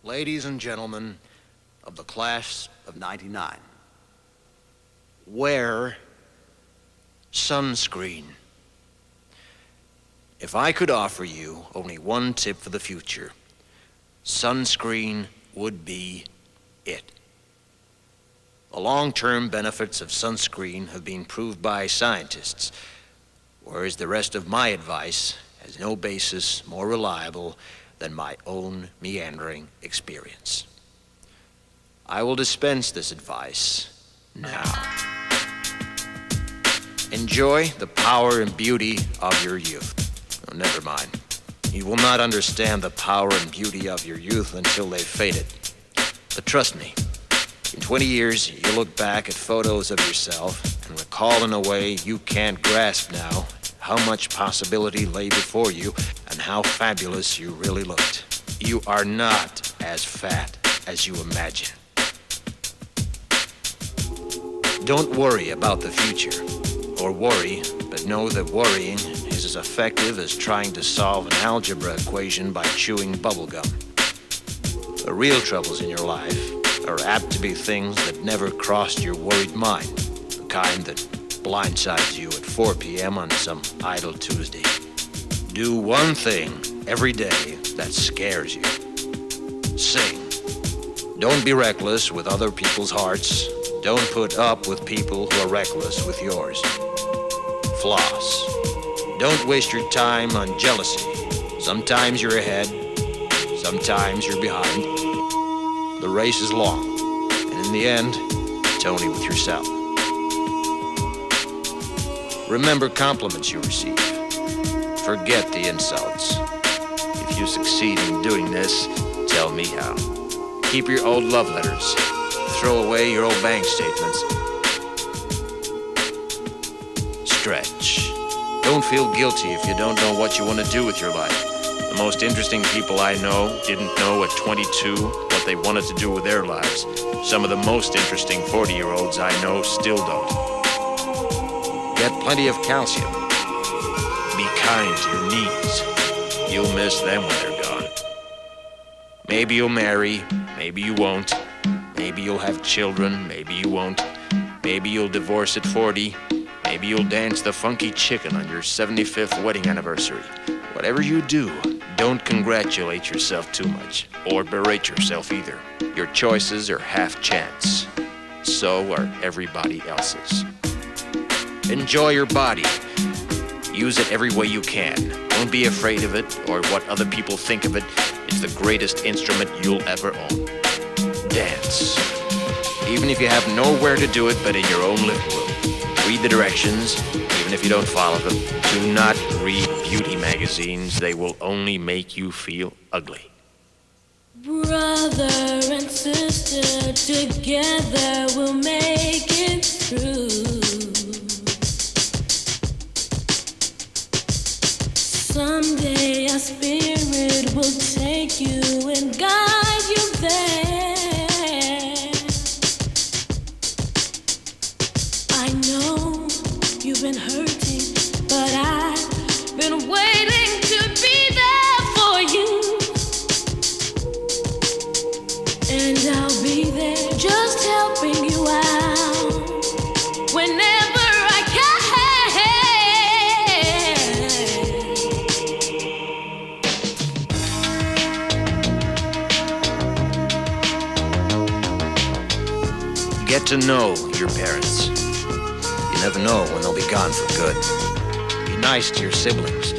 Ladies and gentlemen of the class of '99, wear sunscreen. If I could offer you only one tip for the future, sunscreen would be it. The long-term benefits of sunscreen have been proved by scientists, whereas the rest of my advice has no basis more reliable than my own meandering experience. I will dispense this advice now. Enjoy the power and beauty of your youth. Oh, never mind. You will not understand the power and beauty of your youth until they've faded. But trust me, in 20 years, you'll look back at photos of yourself and recall in a way you can't grasp now how much possibility lay before you and how fabulous you really looked. You are not as fat as you imagine. Don't worry about the future, or worry, but know that worrying is as effective as trying to solve an algebra equation by chewing bubblegum. The real troubles in your life are apt to be things that never crossed your worried mind, the kind that blindsides you at 4 p.m. on some idle Tuesday. Do one thing every day that scares you. Sing. Don't be reckless with other people's hearts. Don't put up with people who are reckless with yours. Floss. Don't waste your time on jealousy. Sometimes you're ahead, sometimes you're behind. The race is long, and in the end, it's only with yourself. Remember compliments you receive. Forget the insults. If you succeed in doing this, tell me how. Keep your old love letters. Throw away your old bank statements. Stretch. Don't feel guilty if you don't know what you want to do with your life. The most interesting people I know didn't know at 22 what they wanted to do with their lives. Some of the most interesting 40-year-olds I know still don't. Get plenty of calcium. Be kind to your knees. You'll miss them when they're gone. Maybe you'll marry, maybe you won't. Maybe you'll have children, maybe you won't. Maybe you'll divorce at 40. Maybe you'll dance the funky chicken on your 75th wedding anniversary. Whatever you do, don't congratulate yourself too much, or berate yourself either. Your choices are half chance. So are everybody else's. Enjoy your body. Use it every way you can. Don't be afraid of it or what other people think of it. It's the greatest instrument you'll ever own. Dance. Even if you have nowhere to do it but in your own living room. Read the directions, even if you don't follow them. Do not read beauty magazines. They will only make you feel ugly. Brother and sister, together we'll make it through. Someday our spirit will take you and guide you there. I know you've been hurting, but I've been waiting to be there for you. And I'll be there just helping you out whenever I can. Get to know your parents. You never know when they'll be gone for good. Be nice to your siblings.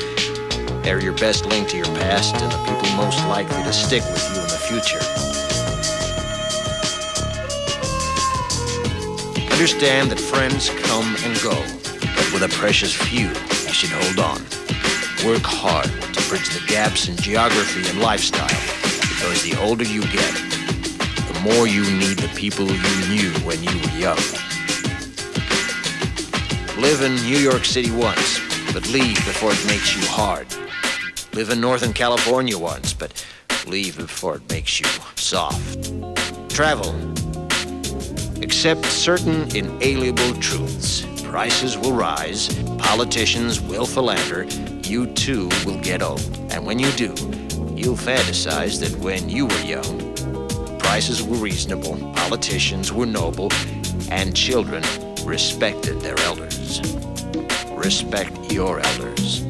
They're your best link to your past and the people most likely to stick with you in the future. Understand that friends come and go, but with a precious few, you should hold on. Work hard to bridge the gaps in geography and lifestyle, because the older you get, the more you need the people you knew when you were young. Live in New York City once, but leave before it makes you hard. Live in Northern California once, but leave before it makes you soft. Travel. Accept certain inalienable truths. Prices will rise, politicians will philander, you too will get old. And when you do, you'll fantasize that when you were young, prices were reasonable, politicians were noble, and children respected their elders. Respect your elders.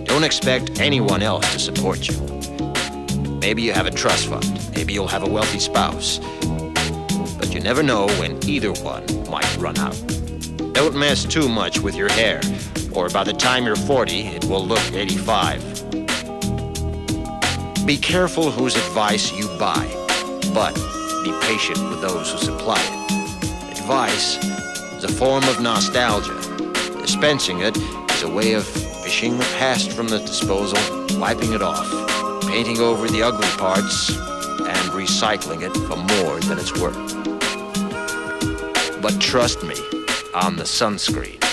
Don't expect anyone else to support you. Maybe you have a trust fund. Maybe you'll have a wealthy spouse. But you never know when either one might run out. Don't mess too much with your hair, or by the time you're 40, it will look 85. Be careful whose advice you buy, but be patient with those who supply it. Advice is a form of nostalgia. Dispensing it is a way of fishing the past from the disposal, wiping it off, painting over the ugly parts, and recycling it for more than it's worth. But trust me on the SunScreen.